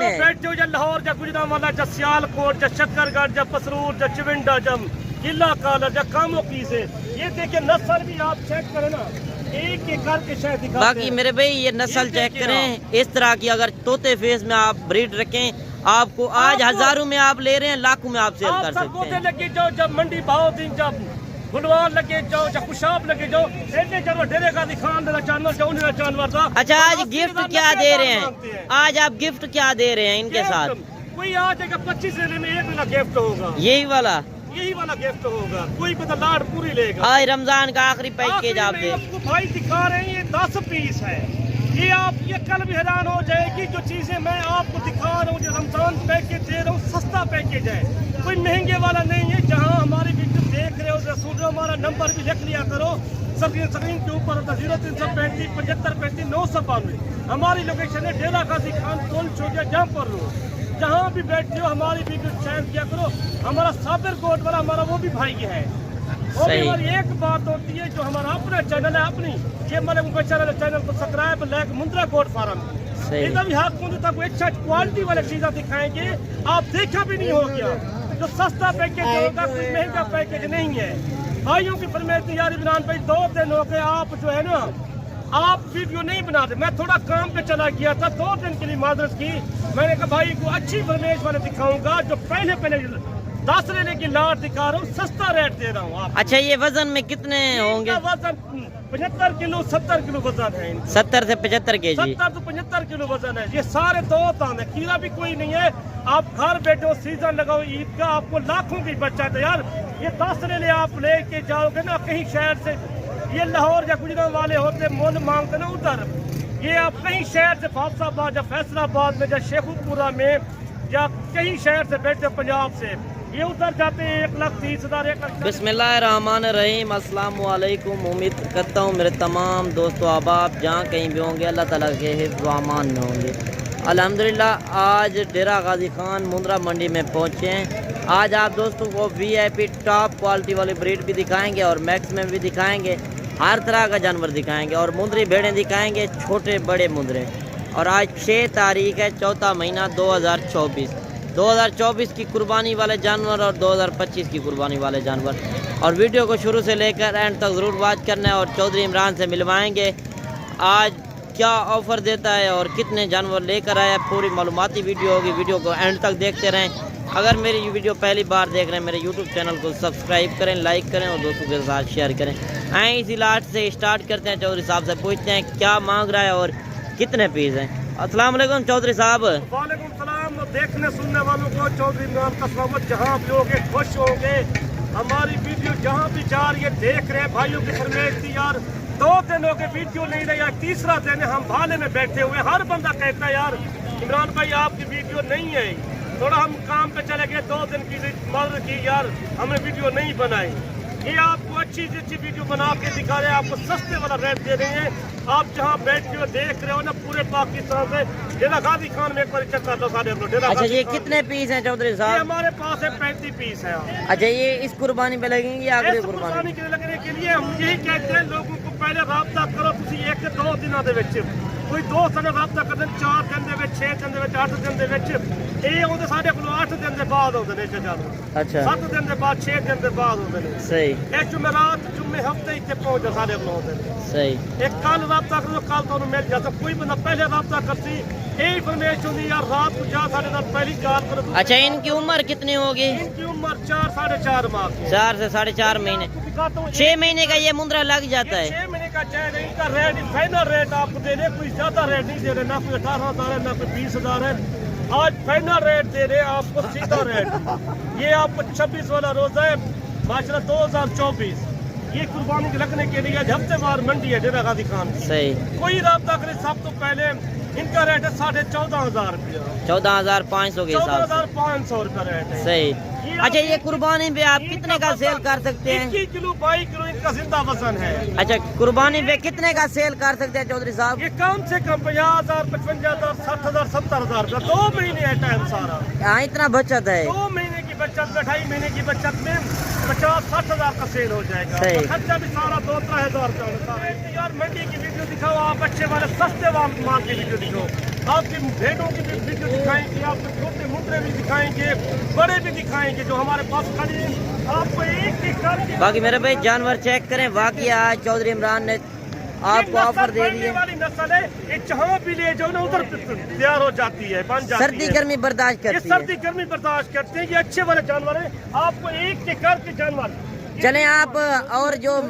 में बैठे हो लाहौर जा गुजरांवाला जा सियालकोट जा शक्करगढ़ जा पसरूर जा चिविंडा जा किला काला जा कामों की से ये देखिए नस्ल भी आप चेक करें ना, एक एक करके शायद दिखाते बाकी हैं। मेरे भाई ये नस्ल चेक करें, इस तरह की अगर तोते फेस में आप ब्रीड रखें, आपको आज हजारों में आप ले रहे हैं, लाखों में आप सेल कर सकते हैं। लगे जाओ जब मंडी भाव दिन जब गुलवार लगे जाओ जब खुशाब लगे जाओ ऐसे जब डेरे का दिखान देना जानवर जाओ नहीं जानवर था। अच्छा आज गिफ्ट क्या दे रहे हैं, आज आप गिफ्ट क्या दे रहे हैं इनके साथ? कोई आ जाएगा 25 में एक वाला गिफ्ट होगा, यही वाला गिफ्ट होगा, कोई पता लाड पूरी लेगा। आज रमजान का आखिरी पैकेज आप दे। आपको भाई दिखा रहे हैं, ये 10 पीस है, ये आप ये कल भी हैरान हो जाएगी जो चीजें मैं आपको दिखा रहा हूँ, जो रमजान पैकेज दे रहा हूँ, सस्ता पैकेज है, कोई महंगे वाला नहीं है। जहाँ हमारी वीडियो देख रहे हो सुन रहे हो, हमारा नंबर भी लिख लिया करो, स्क्रीन के ऊपर होता 0335 7535 992। हमारी लोकेशन है डेरा गाजी खान टोल चौकिया जमपुर रोड। जहाँ भी बैठे हो हमारी वीडियो शेयर किया करो। हमारा साबिर कोट वाला हमारा वो भी भाई है। और हमारी एक बात होती है, जो हमारा अपना चैनल है अपनी, ये हमारे चैनल को सब्सक्राइब लाइक मुंद्रा कोट फार्म इधर भी हाथ मुझे तक अच्छा क्वालिटी वाले चीजें दिखाएंगे, आप देखा भी नहीं हो गया। जो सस्ता पैकेज होगा कोई महंगा पैकेज नहीं है। भाइयों की फरमाइश यार इमरान भाई 2 दिन हो गए आप जो है ना आप वीडियो नहीं बनाते, मैं थोड़ा काम पे चला गया था, 2 दिन के लिए माजरत की। मैंने कहा भाई को अच्छी फरमाइश वाले दिखाऊंगा, जो पहले 10 लेने की लाट दिखा रहा हूँ, सस्ता रेट दे रहा हूँ आप। अच्छा ये वजन में कितने होंगे? वजन 75 किलो 70 किलो वजन है, 70 से 75 केजी, 70 से 75 किलो वजन है। ये सारे 2 तान है, कीड़ा भी कोई नहीं है। आप घर बैठे हो, सीजन लगाओ ईद का, आपको लाखों की बचत है यार। ये 10 ले आप लेके जाओगे ना कहीं शहर से, ये लाहौर या गुजरात वाले होते मोल मांगते ना उधर, ये आप कहीं शहर से फैसलाबाद या फैसलाबाद में या शेखुपुरा में या कहीं शहर से बैठे पंजाब से, ये उधर जाते हैं 1,30,000 1,00,000। बिस्मिल्लाहिर्रहमानिर्रहीम, अस्सलाम वालेकुम। उम्मीद करता हूँ मेरे तमाम दोस्तों अहबाब जहाँ कहीं भी होंगे अल्लाह ताला के हिफ्ज़ व अमान में होंगे। अल्हम्दुलिल्लाह आज डेरा गाजी खान मुंद्रा मंडी में पहुँचे हैं। आज आप दोस्तों को VIP टॉप क्वालिटी वाली ब्रीड भी दिखाएंगे और मैक्स में भी दिखाएंगे, हर तरह का जानवर दिखाएंगे और मुंद्री भेड़ें दिखाएंगे, छोटे बड़े मुंद्रे। और आज 6 तारीख है, 4वां महीना 2024 की कुर्बानी वाले जानवर और 2025 की कुर्बानी वाले जानवर। और वीडियो को शुरू से लेकर एंड तक ज़रूर वॉच करना है। और चौधरी इमरान से मिलवाएंगे आज क्या ऑफ़र देता है और कितने जानवर लेकर आया, पूरी मालूमाती वीडियो होगी, वीडियो को एंड तक देखते रहें। अगर मेरी वीडियो पहली बार देख रहे हैं मेरे यूट्यूब चैनल को सब्सक्राइब करें, लाइक करें और दोस्तों के साथ शेयर करें। आए इसी लाट से स्टार्ट करते हैं। चौधरी साहब से पूछते हैं क्या मांग रहा है और कितने पीस हैं। अस्सलाम वालेकुम चौधरी साहब। वालेकुम सलाम। देखने सुनने वालों को चौधरी इमरान का स्वागत। जहाँ भी होंगे खुश होंगे, हमारी वीडियो जहाँ भी जा रही है देख रहे हैं। भाइयों की फरमाइश थी यार 2 दिन हो गए वीडियो नहीं रही, यार 3रा दिन है हम भाले में बैठे हुए। हर बंदा कहता है यार इमरान भाई आपकी वीडियो नहीं है, थोड़ा हम काम पे चले गए, 2 दिन की मदद की यार हमने वीडियो नहीं बनाई। ये आपको अच्छी से अच्छी वीडियो बना के दिखा रहे हैं, आपको सस्ते वाला रेट दे रहे हैं। आप जहाँ बैठ के देख रहे हो ना पूरे पाकिस्तान से, डेरा गाजी खान में एक बार चेक कर लो सारे अपने डेरा। अच्छा ये कितने पीस हैं चौधरी साहब? हमारे पास है 35 पीस है। अच्छा ये इस कुर्बानी पे लगेंगे या अगली कुर्बानी के लगने के लिए हम यही कहते हैं लोगों को पहले राब्ता करो, तुम 1-2 दिनों के कोई 2 दिन राब्ता करते 4 दिन 6 दिन 8 दिन ਇਹ ਉਹਦੇ ਸਾਡੇ ਕੋਲ 8 ਦਿਨ ਦੇ ਬਾਅਦ ਆਉਂਦੇ ਨੇ ਜਦੋਂ। ਅੱਛਾ 7 ਦਿਨ ਦੇ ਬਾਅਦ 6 ਦਿਨ ਦੇ ਬਾਅਦ ਆਉਂਦੇ ਨੇ। ਸਹੀ। ਇਹ ਜੁਮੇਰਾਤ ਜੁਮੇ ਹਫਤੇ ਇੱਥੇ ਪਹੁੰਚਦੇ ਸਾਡੇ ਕੋਲ ਆਉਂਦੇ ਨੇ। ਸਹੀ। ਇੱਕ ਕੱਲ ਰਾਬਤਾ ਕਰੋ, ਕੱਲ ਤੁਹਾਨੂੰ ਮਿਲ ਜਾਂਦਾ। ਕੋਈ ਬੰਦਾ ਪਹਿਲੇ ਰਾਬਤਾ करती यही फरमाइश होती यार रात को जा साढ़े साथ पहली कार करो। अच्छा इनकी उम्र कितनी होगी? इनकी उम्र 4-4.5 माह। 4 से 4.5 महीने। 6 महीने का ये मुंद्रा लग जाता है। 6 महीने का चाहे नहीं, इनका रेट फाइनल रेट आपको दे रहे, कोई ज्यादा रेट नहीं दे रहे, ना कोई 18,000 है ना कोई 20,000 है। आज फाइनल रेट दे रहे हैं आपको, सीधा रेट। ये आपको 26 वाला रोजा है माशाल्लाह 2024। ये कुर्बानी के लगने के लिए हफ्तेवार मंडी है डेरा गाजी खान। सही। कोई राब्ता करे सब तो पहले इनका रेट है 14,500 रुपया। 14,500 के हिसाब से 14,500 रुपया रेट है। सही। अच्छा ये कुर्बानी पे आप कितने का सेल कर सकते हैं? 21 किलो 22 किलो इनका जिंदा वजन है। अच्छा कुर्बानी पे कितने का सेल कर सकते हैं चौधरी साहब? ये कम से कम 50,000 55,000 60,000 70,000 रुपया। 2 महीने है टाइम सारा। हाँ इतना बचत है। 2 महीने की की बचत में 2.5 महीने की बचत में 50-60 हज़ार का सेल हो जाएगा। सही। तो खर्चा भी सारा 2-3 हज़ार का होता है। यार मंडी की वीडियो दिखाओ, आप अच्छे वाले सस्ते माल की वीडियो दिखाओ, आपकी भेड़ों की भी वीडियो दिखाएंगे, आपको छोटे मुद्रे भी दिखाएंगे, बड़े भी दिखाएंगे जो हमारे पास खड़ी है, आपको एक एक करके। बाकी मेरे भाई जानवर चेक करें, वाकई आज चौधरी इमरान ने आपको ऑफर दे दी है। वाली नस्ल है, ये जहाँ भी ले जाओ ना उधर तैयार हो जाती है, बन जाती सर्दी है। गर्मी बर्दाश्त ये करती है। सर्दी गर्मी बर्दाश्त करते हैं, ये अच्छे वाले जानवर है, आपको एक के करके जानवर। चलें आप और जो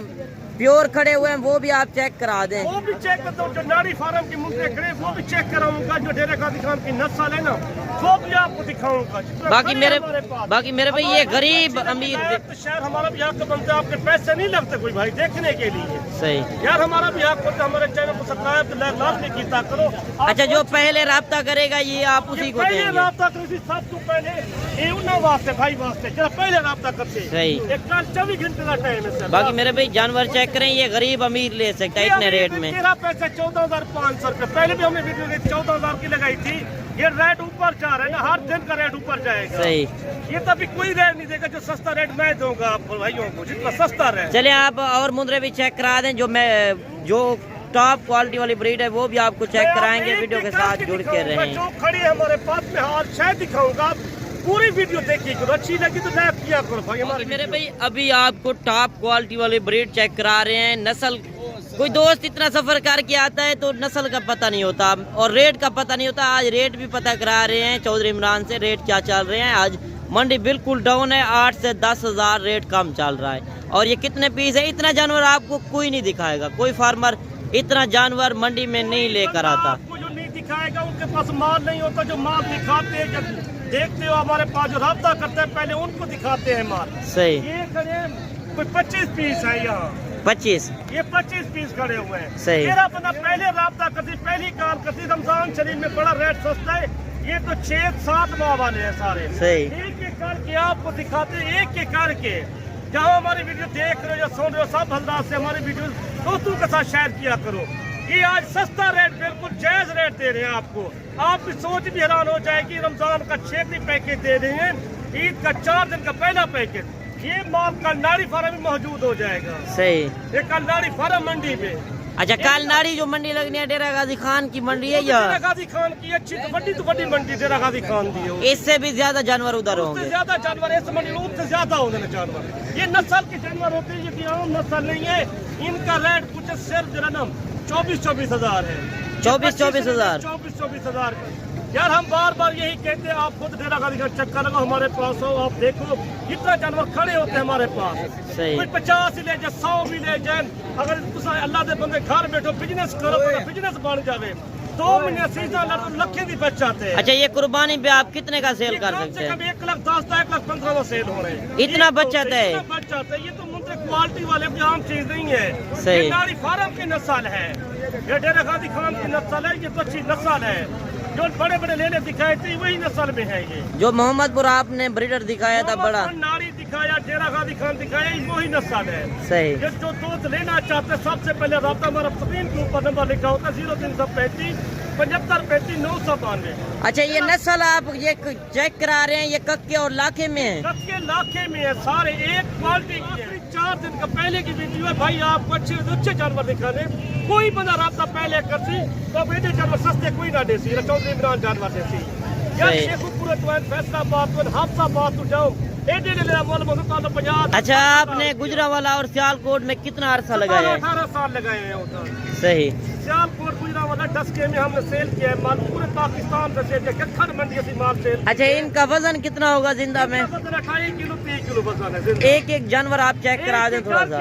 प्योर खड़े हुए हैं वो भी आप चेक करा दें। वो भी चेक करता हूँ, जो नाड़ी फार्म के मुद्दे खड़े वो भी चेक कराऊंगा, जो डेरा गाजी खान की नस्ल है ना वो भी आपको दिखाऊंगा। बाकी मेरे भाई ये गरीब अमीर तो शहर हमारा भी हक बनता है, आपके पैसे नहीं लगते कोई भाई देखने के लिए। सही। यार हमारा भी हक होता है, हमारे चैनल को सब्सक्राइब लाजमी कीता करो। अच्छा, जो पहले राब्ता करेगा ये आप उसी को पहले देंगे। राब्ता करो, सब तो पहले ये उन्ना वास्ते भाई वास्ते जरा पहले राब्ता करते। सही। एक 24 घंटे का टाइम है सर। बाकी मेरे भाई जानवर चेक करें, ये गरीब अमीर ले सकता है इतने रेट में। मेरा पैसा 14,500 रुपए, पहले भी हमने वीडियो में 14,000 की लगाई थी। ये रेट ऊपर जा रहा है ना, हर दिन का रेट ऊपर जाएगा। सही। ये तो अभी कोई रेट नहीं देगा, जो सस्ता रेट मैं दूंगा आपको भाइयों को, जितना सस्ता रेट। चले आप और मुद्रे भी चेक करा दें, जो टॉप क्वालिटी वाली ब्रीड है वो भी आपको चेक कराएंगे। वीडियो के साथ जुड़ के रहें। जो खड़ी है हमारे पास में हाल शायद दिखाऊंगा, पूरी वीडियो देखिए करो, अच्छी लगी तो लाइक किया करो भाई हमारे। मेरे भाई अभी आपको टॉप क्वालिटी वाली ब्रीड चेक करा रहे हैं। नस्ल कोई दोस्त इतना सफर करके आता है तो नस्ल का पता नहीं होता और रेट का पता नहीं होता। आज रेट भी पता करा रहे हैं चौधरी इमरान से, रेट क्या चल रहे हैं। आज मंडी बिल्कुल डाउन है, 8 से 10 हज़ार रेट कम चल रहा है। और ये कितने पीस है, इतना जानवर आपको कोई नहीं दिखाएगा, कोई फार्मर इतना जानवर मंडी में नहीं लेकर आता। आपको जो नहीं दिखाएगा उनके पास माल नहीं होता, जो माल दिखाते हैं जब देखते हो हमारे पास जो राब्ता करते हैं पहले उनको दिखाते हैं माल। सही। ये खड़े कोई 25 पीस है यहाँ, 25 ये 25 पीस खड़े हुए हैं। सही। मेरा बंदा पहले राब्ता करती, पहली कार करती, रमजान शरीफ में बड़ा रेट सस्ता है। ये तो 6-7 माह वाले हैं सारे। सही। एक एक करके आपको दिखाते हैं, एक एक करके। जहाँ हमारी वीडियो देख रहे हो या सुन रहे हो, सब हजरात से हमारी वीडियो दोस्तों के साथ शेयर किया करो। ये आज सस्ता रेट, बिल्कुल जायज रेट दे रहे हैं आपको। आपकी सोच भी हैरान हो जाएगी, रमजान का 6 पैकेज दे रहे हैं, ईद का 4 दिन का पहला पैकेज। ये माल कलनाड़ी फार्म में मौजूद हो जाएगा। सही। ये कलनाड़ी फार्म मंडी में। अच्छा, कालनाड़ी जो मंडी लगनी है डेरा गाजी खान की मंडी है या डेरा गाजी खान की अच्छी तो बड़ी मंडी डेरा गाजी खान की है। इससे भी ज्यादा जानवर उधर उससे होंगे? ज्यादा जानवर इस मंडी में उससे ज्यादा होंगे ना जानवर। ये नस्ल के जानवर होते हैं, ये आम नस्ल नहीं है। इनका रेट कुछ सिर्फ जरा ना 24-24 हज़ार है। 24-24 हज़ार? 24-24 हज़ार। यार हम बार बार यही कहते हैं, आप खुद डेरा गाजी का चक्कर लगाओ, हमारे पास हो, आप देखो कितना जानवर खड़े होते हैं हमारे पास। सही। कोई 50 ले जाए, 100 भी ले जाए। अगर तुम अल्लाह के बंदे घर बैठो बिजनेस करो तो बिजनेस बन जाए। 2 महीने सीजन लखे की बच जाते हैं। अच्छा, ये कुर्बानी पे आप कितने का सेल कर सकते हैं? 1,10,000 1,15,000 में सेल हो रहे हैं। इतना बचत है? इतना बच जाता है। ये तो मुझे क्वालिटी वाले कोई आम चीज नहीं है। सही। ये नारी फार्म की नस्ल है, ये डेरा गाजी खान की नस्ल है, ये तो अच्छी नस्ल है। जो बड़े बड़े लेने दिखाए थे वही नस्ल में है। ये जो मोहम्मदपुर आपने ब्रीडर दिखाया था बड़ा, नारी दिखाया, डेरा गाजी खान दिखाया, वही नस्ल है। सही। ये जो दूध लेना चाहते सबसे पहले राब्ता हमारा स्क्रीन के ऊपर नंबर लिखा होता है 0335 7535 992। अच्छा, ये नस्ल आप ये चेक करा रहे हैं, ये कक्के और लाखे में है? कक्के लाखे में है सारे, एक क्वालिटी की है। 4 दिन का पहले की वीडियो है भाई, आपको अच्छे जानवर दिखाने। कोई बंदा राब्ता पहले करती तो बेटे जानवर सस्ते कोई ना देसी, चौधरी इमरान जानवर देसी। यार शेखुपुर फैसलाबाद हाफसाबाद तो जाओ, अच्छा, आपने गुजरावाला और सियालकोट में कितना अरसा लगाया है? 18 साल लगाए हैं उधर। सही। सियालकोट गुजरावाला 10 के में हमने सेल किया है माल, पूरे पाकिस्तान में सेल किया, खर मंडी से माल सेल। अच्छा, इनका वजन कितना होगा जिंदा में? 28 किलो 30 किलो वजन है। एक जानवर आप चेक करा दें थोड़ा सा।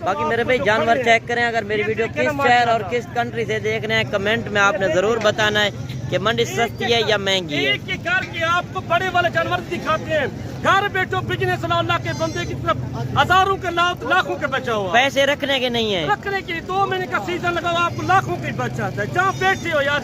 बाकी मेरे भाई जानवर चेक करें। अगर मेरी वीडियो किस शहर और किस कंट्री से देख रहे हैं, कमेंट में आपने जरूर बताना है कि मंडी सस्ती है या महंगी है। एक घर के आपको बड़े वाले जानवर दिखाते हैं, घर बैठो बिजनेस अल्लाह के बंदे की तरफ हजारों के लाखों के बचा हुआ, पैसे रखने के नहीं है, रखने के 2 महीने का सीजन लगाओ, आपको लाखों की बच जाता है। जहाँ बैठे हो यार,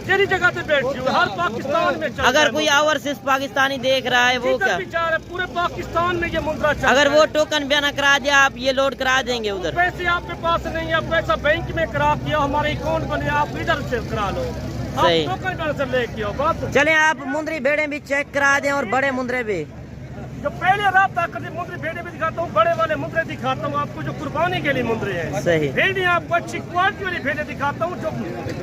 तेरी जगह पे बैठती हो, हर पाकिस्तान में चलता अगर है। कोई ओवरसीज पाकिस्तानी देख रहा है वो क्या पूरे पाकिस्तान में ये मुद्रा चलता अगर है। वो टोकन बयाना करा दिया, आप ये लोड करा देंगे उधर? पैसे आपके पास नहीं है, पैसा बैंक में करा दिया, हमारे अकाउंट बने, आप इधर से करा लो, सही। टोकन से लेके आओ। बात चले आप मुंदरी भेड़े भी चेक करा दें और बड़े मुंदरे भी। जो पहले रब्ता करते मुंद्रे भेड़े भी दिखाता हूँ, बड़े वाले मुंद्रे दिखाता हूँ आपको जो कुर्बानी के लिए मुंद्रे हैं। सही। भेड़े आपको अच्छी क्वालिटी वाली भेड़े दिखाता हूँ जो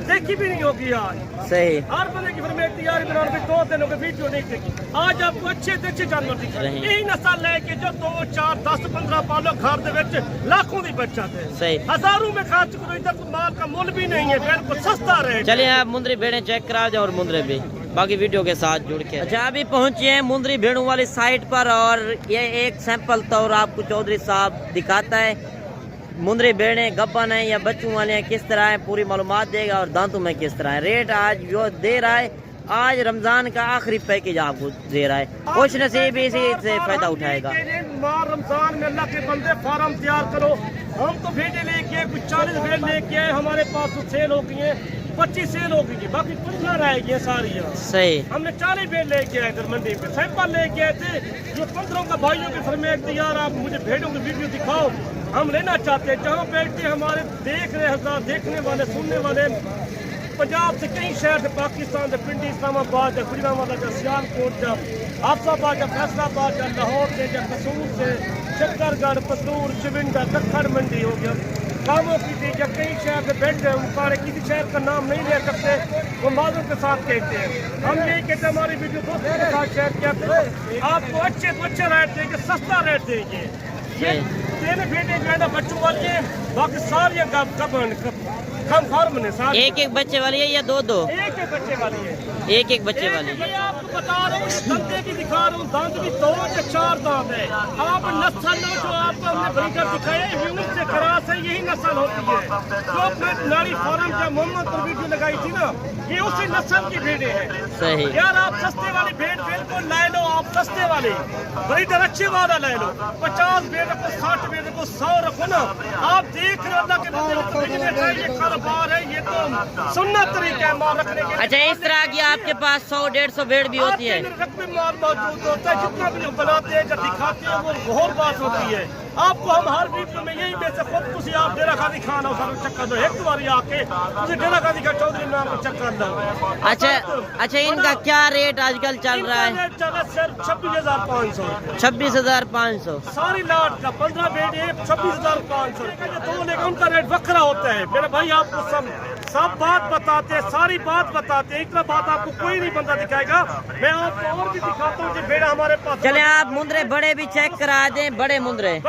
देखी भी नहीं होगी आज। सही। हर बंदे की फरमाइश तैयारी बनाने में 2 दिनों के वीडियो नहीं देखी, आज आपको अच्छे से अच्छे जानवर दिखाए। यही नस्ल है कि जो 2, 4, 10, 15 पालो घर दे विच लाखों की बचत है। सही। हजारों में खर्च करो, इधर तो माल का मुल भी नहीं है, बिल्कुल सस्ता रेट। चलिए आप मुंद्री भेड़ें चेक करा जाए और मुंद्रे भी बाकी वीडियो के साथ जुड़ के। अच्छा अभी पहुंचे हैं मुंद्री भेड़ों वाली साइट पर और ये एक सैंपल तौर आपको चौधरी साहब दिखाता है। मुंद्री भेड़ें गब्बन है या बच्चों वाले हैं, किस तरह है पूरी मालूमात देगा और दांतों में किस तरह है। रेट आज जो दे रहा है, आज रमजान का आखिरी पैकेज आपको दे रहा है, कुछ नसीब इसी से फायदा उठाएगा। रमजान में अल्लाह के बंदे फार्म तैयार करो, हम तो भेड़े लेके आए, कुछ 40 भेड़ लेके आए, हमारे पास तो सेल हो गई है, 25 सेल हो गई है, बाकी कुछ ना रह गई है सारी। सही। हमने 40 भेड़ लेके आए इधर मंडी पे, सैंपल लेके आए थे। जो 15 का भाइयों के फरमाइश थी यार आप मुझे भेड़ों की वीडियो दिखाओ, हम लेना चाहते हैं। जहाँ बैठते हमारे देख रहे हजार देखने वाले सुनने वाले पंजाब से कई शहर से, पाकिस्तान से, पिंडी इस्लामाबाद से, गुजरांवाला से, सियालकोट से, आफताबाद से, फैसलाबाद से, लाहौर से, कसूर से, शक्करगढ़, पतूर, चिविंडा, दखन मंडी हो गया, कामों की थी, जब कई शहर से बैठे हैं सारे, किसी शहर का नाम नहीं ले सकते, वो माजों के साथ कहते हैं। हम यही कहते हैं हमारी वीडियो दोस्तों के साथ शेयर किया करो, आपको अच्छे तो अच्छे रेट देंगे, सस्ता रेट देंगे। ये तेरे बेटे जो है ना बच्चों वाली है, बाकी सारी कम फार्म ने सारी। एक बच्चे वाली है या 2-2? एक बच्चे वाली है। एक बच्चे वाली है। मैं आपको बता रहा हूँ, दंते की दिखा रहा हूँ, दांत भी 2 या 4 दांत है। आप नस्ल लो जो आपको हमने ब्रीडर दिखाया है, यूनिट से खरास है, यही नस्ल होती है। जो अपने नारी फार्म जब मोहम्मद पर वीडियो लगाई थी ना, ये उसी नस्ल की भेड़े हैं। सही। यार आप सस्ते वाली भेड़ बिल्कुल ले लो, आप सस्ते वाली ब्रीडर अच्छे वाला ले लो, 50 भेड़ रखो, 60 भेड़ रखो, 100 रखो ना। आप देख रहे हो अल्लाह के बंदे बार है, ये तो सुन्नत तरीका है माल रखने के। अच्छा इस तरह की आपके पास 100-150 भेड़ भी होती है? रकबे माल मौजूद होता है, जितना भी बनाते हैं जब दिखाते हैं वो बहुत बात होती है। आपको हम हर वीडियो में यही बेच खुद तुसी आप डेरा खादी खाना सारा चक्कर दो, एक बार आके तुसी डेरा खादी का चौधरी नाम को चक्कर दो। अच्छा इनका क्या रेट आजकल चल रहा है? रेट चल रहा है सिर्फ 26,500। 26,500 सारी लाट का 15 भेड़े 26,500। तो लेकिन उनका रेट वक्रा होता है मेरे भाई, आपको सब बात बताते हैं, सारी बात बताते हैं, इतना बात आपको कोई नहीं बंदा दिखाएगा। मैं आपको और भी दिखाता हूँ जो भेड़ा हमारे पास। चले आप मुंद्रे बड़े भी चेक करा दें, बड़े मुंद्रे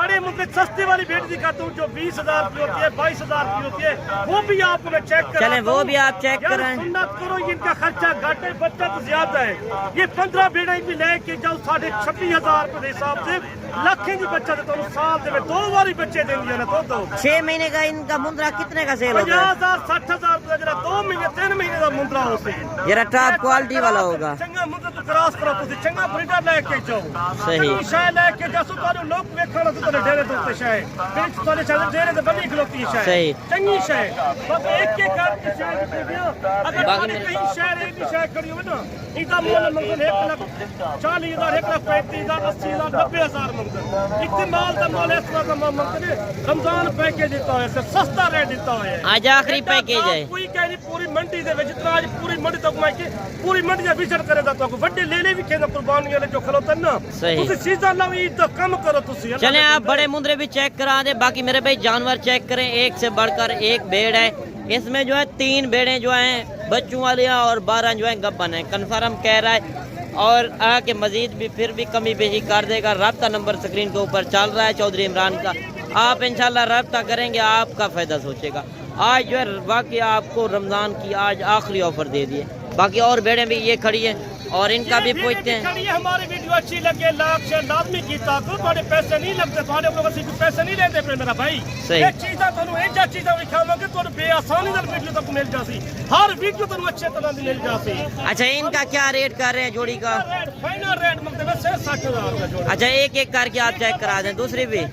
सस्ते वाली भेड़ दिखाता हूँ जो 20,000 की होती है, 22,000 की होती है, वो भी आपको मैं चेक करा। चले वो भी आप चेक कराएं। सुन्नत करो, इनका खर्चा घट है, बचत ज्यादा है। ये 15 भेड़ा भी लेके जाओ 26,500 रुपए के हिसाब से लाखें की बचत है। तो साल में 2 बारी बच्चे दे दिया ना, 2 6 महीने का इनका मुंद्रा कितने का सेल होगा? 50,000 60,000 रुपए जरा 2 महीने 3 महीने का मुंद्रा हो सी जरा टॉप क्वालिटी वाला होगा। चंगा मुंद्रा तो क्रॉस करो, तुसी चंगा ब्रीडर लेके जाओ। सही शायद लेके जाओ तो लोग देखना तो डेरे तो शायद बिच तोले चले डेरे तो बनी खलोती शायद। सही चंगी शायद बस एक करके शायद अगर बाकी कहीं शहर एक शायद खड़ी हो ना, इनका मोल मंगल 1,40,000 1,35,000 80,000 90,000 मंगल। इस्तेमाल का मोल इस तरह का मंगल रमजान पैकेज देता है, सस्ता रेट देता है। आज आखिरी पैकेज है। कोई कह नहीं पूरी मंडी दे जितना आज पूरी मंडी तक मैं के पूरी मंडी का विजिट करेगा तो बड़े लेने भी कहना कुर्बानी वाले जो खलोते ना। सही सीजन लो ईद तो कम करो तुसी। चले आप बड़े मुंद्रे भी चेक करा दे, बाकी मेरे भाई जानवर चेक करें, एक से बढ़कर एक भेड़ है। इसमें जो है 3 भेड़ें जो हैं बच्चों वाली और 12 जो है गब्बन है, कन्फर्म कह रहा है। और आके मजीद भी फिर भी कमी बेशी कर देगा। रब्ता नंबर स्क्रीन के ऊपर चल रहा है चौधरी इमरान का, आप इंशाल्लाह रब्ता करेंगे, आपका फायदा सोचेगा। आज जो है बाकी आपको रमजान की आज आखिरी ऑफर दे दिए। बाकी और भेड़ें भी ये खड़ी है और इनका भी पूछते हैं। हमारी वीडियो अच्छी लगे लाख से लाजमी की थोड़े पैसे नहीं लगते, थोड़े लोगों से पैसे नहीं लेते मेरा भाई। सही चीज़ा तुम एक चीज़ा दिखावांगे तो बेआसानी वीडियो तक मिल जासी, हर वीडियो तुम अच्छे तरह से मिल जासी। अच्छा इनका क्या रेट कर रहे हैं जोड़ी का? फाइनल रेट मतलब 60,000 का जोड़ी। अच्छा एक एक करके आप चेक करा दें, दूसरी भी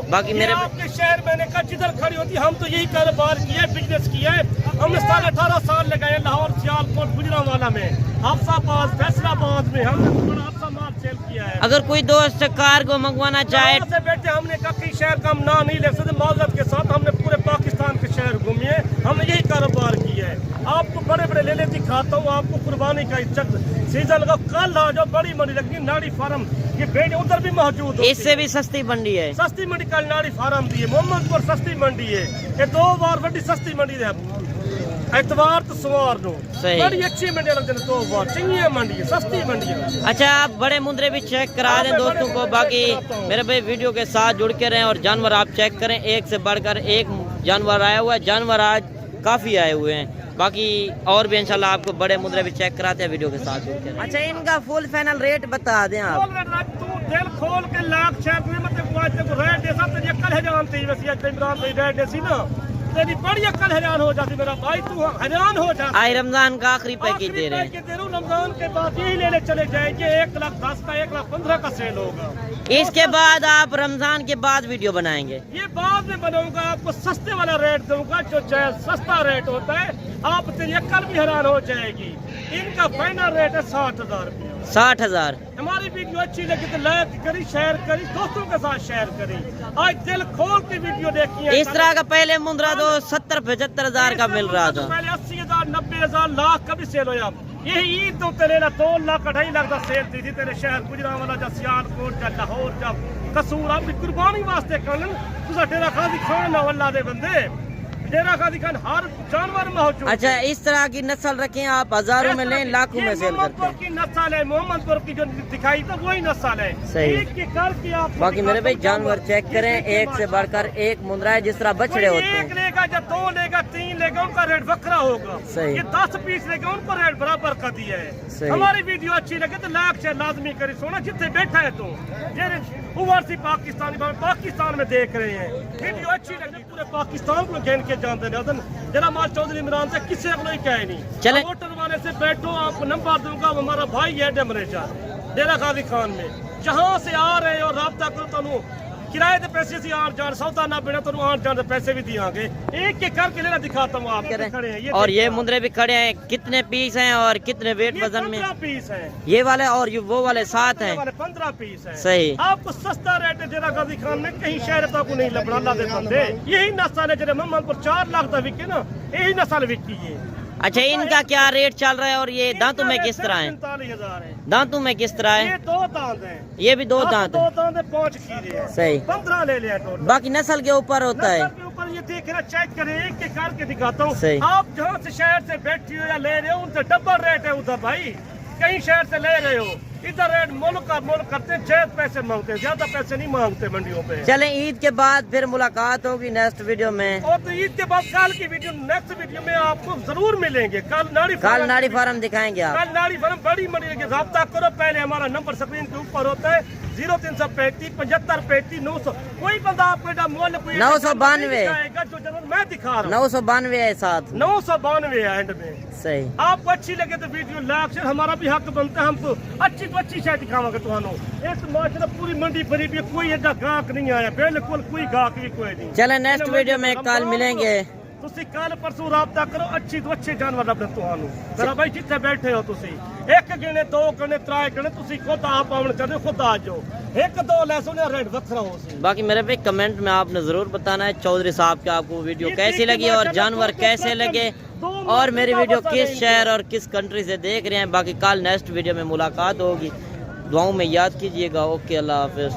बाकी मेरे आपके शहर मैंने कहा जिधर खड़ी होती हम तो यही कारोबार किया है, बिजनेस किया है। हमने 18.5 साल लगाए लाहौर, सियालकोट, गुजरांवाला में, हफ्साबाद, फैसलाबाद में हमने बड़ा हफ्सा माल सेल किया है। अगर कोई दोस्त कार्गो मंगवाना चाहे से बेटे हमने कहा कि शहर का हम ना नहीं ले सकते, माजरत के साथ हमने पूरे पाकिस्तान के शहर घूमिए, हमने यही कारोबार किया है। आपको बड़े बड़े लेले दिखाता हूँ, आपको कुर्बानी का इज्जत सीजन लगा, कल आ जाओ, बड़ी मंडी लगी नाड़ी फार्म, ये भेड़ उधर भी मौजूद है, इससे भी सस्ती मंडी है। सस्ती मंडी कल नाड़ी फार्म दी है, मोहम्मदपुर सस्ती मंडी है, ये 2 बार बड़ी सस्ती मंडी है, एतवार तो सवार नो सही। बड़ी अच्छी मंडी लगती है, 2 बार चंगी मंडी है, सस्ती मंडी है। अच्छा, आप बड़े मुंदरे भी चेक करा दें दोस्तों को, बाकी मेरे भाई वीडियो के साथ जुड़ के रहें और जानवर आप चेक करें, एक से बढ़कर एक जानवर आया हुआ है, जानवर आज काफ़ी आए हुए हैं, बाकी और भी इंशाल्लाह आपको बड़े मुद्रे भी चेक कराते हैं वीडियो के साथ जुड़ के। अच्छा, इनका फुल फाइनल रेट बता दें आप। तू दिल खोल के लाख शेयर मतलब रेट जैसा तेरी अक्ल है जानती है, वैसे इमरान भाई रेट जैसी ना तेरी बड़ी अक्ल हैरान हो जाती मेरा भाई, तू हैरान हो जाता। आज रमजान का आखिरी पैकेज दे रहे हैं, रमजान के बाद यही लेने चले जाएंगे, 1,10,000 का 1,15,000 का सेल होगा। इसके बाद आप रमजान के बाद वीडियो बनाएंगे? ये बाद में बनाऊंगा, आपको सस्ते वाला रेट दूंगा, जो सस्ता रेट होता है, आप तेरी अक्ल भी हैरान हो जाएगी। इनका फाइनल रेट है 60,000 रुपये। 60,000। हमारी वीडियो अच्छी लगी तो लाइक करी, शेयर करी, दोस्तों के साथ शेयर करी, आज दिल खोल के वीडियो देखिए। इस तरह का पहले मुंद्रा तो 70-75 हजार का मिल रहा था, पहले 80,000, 90,000, लाख का भी सेल होया। यही ईद तो तेरे 2 लाख 2.5 लाख का सेल थी तेरे शहर गुजरांवाला जा, सियालकोट जा, लाहौर जा, कसूर आप कुर्बानी वास्ते करन तुसा डेरा गाजी खान ना अल्लाह दे बंदे, डेरा गाजी खान हर जानवर मौजूद। अच्छा, इस तरह की नस्ल रखें आप, हजारों में लें, लाखों में सेल करते हैं। की नस्ल है मोहम्मदपुर की, जो दिखाई तो वही नस्ल है। सही। एक के करके आप बाकी मेरे भाई जानवर चेक करें, एक से बढ़कर एक मुंद्रा है, जिस तरह बछड़े होते एक हैं। लेगा या 2 लेगा, 3 लेगा, उनका रेट बकरा होगा। सही। ये 10 पीस लेगा, उनको रेट बराबर कर दिया है। सही। हमारी वीडियो अच्छी लगे तो लाइक शेयर लाजमी करी, सोना जितने बैठा है तो ओवरसी पाकिस्तानी पाकिस्तान में देख रहे हैं, वीडियो अच्छी लगी पूरे पाकिस्तान को घेन के जानते हैं। जरा माल चौधरी इमरान से किसी को नहीं कहे नहीं, चले होटल वाले से बैठो, आपको नंबर दूंगा, वो हमारा भाई है डेमरेजा डेरा गाजी खान में, जहाँ से आ रहे हो राब्ता करो, तो किराए के पैसे से आठ जान, सौदा ना बिना तो आठ जान पैसे भी दियांगे। एक एक करके लेना दिखाता हूँ आप खड़े हैं, और ये मुंद्रे भी खड़े हैं, कितने पीस हैं और कितने वेट वजन में? 15 पीस है ये वाले और ये वो वाले 7 हैं, 15 पीस है। सही। आपको सस्ता रेट है डेरा गाजी खान में, कहीं शहर तक नहीं लबड़ा, अल्लाह दे बंदे, यही नस्ल है, जरा मोहम्मदपुर 4 लाख तक बिके ना, यही नस्ल बिकी है। अच्छा, इनका क्या रेट चल रहा है और ये दांतों में किस तरह है? 45,000 है। दांतों में किस तरह है? ये 2 दांत हैं, ये भी 2 दांत दो है। दांत है, 5 खीरे हैं। सही। 15 ले लिया टोटल। बाकी नस्ल के ऊपर होता है। नस्ल के ऊपर ये देख रहा, चेक करें, एक के करके दिखाता हूँ। सही। आप जहाँ से शहर से बैठी हो या ले रहे हो, उनसे डबल रेट है उधर भाई, कहीं शहर से ले रहे हो, इधर रेट मोल करते हैं, ज्यादा पैसे मांगते हैं, ज्यादा पैसे नहीं मांगते मंडियों पे। चलें, ईद के बाद फिर मुलाकात होगी नेक्स्ट वीडियो में, और तो ईद के बाद कल की वीडियो, नेक्स्ट वीडियो में आपको जरूर मिलेंगे। कल नाड़ी फार्म दिखाएंगे आप। कल नाड़ी फार्म बड़ी मंडी लगी, राब्ता करो, पहले हमारा नंबर स्क्रीन के ऊपर होता है 0335 75 35 900। कोई बंदा आपको मोल 992 जो जरूर मैं दिखा रहा हूँ, 992 है साथ, 992 है एंड में। सही। आपको अच्छी लगे तो वीडियो लाइक शेयर, हमारा भी हक बनता है, हमको अच्छी तो अच्छी शायद दिखावांगे तुहानू। इस माशाल्लाह पूरी मंडी भरी भी, कोई ऐसा गाहक नहीं आया, बिल्कुल कोई गाहक भी कोई नहीं। चले नेक्स्ट वीडियो में कल मिलेंगे। तुसी कल परसों राब्ता करो, अच्छी तो अच्छे जानवर लभन तुहानू। मेरा भाई जिथे बैठे हो तुसी, 1 गिने 2 गिने 3 गिने, तुसी खुद आप आवन चाहते खुद आ जाओ, 1-2 ले सुने रेट वखरा हो सी। बाकी मेरे पे कमेंट में आपने जरूर बताना है चौधरी साहब के आपको वीडियो कैसी लगी और जानवर कैसे लगे, और मेरी वीडियो किस शहर और किस कंट्री से देख रहे हैं। बाकी कल नेक्स्ट वीडियो में मुलाकात होगी, दुआओं में याद कीजिएगा। ओके, अल्लाह हाफिज।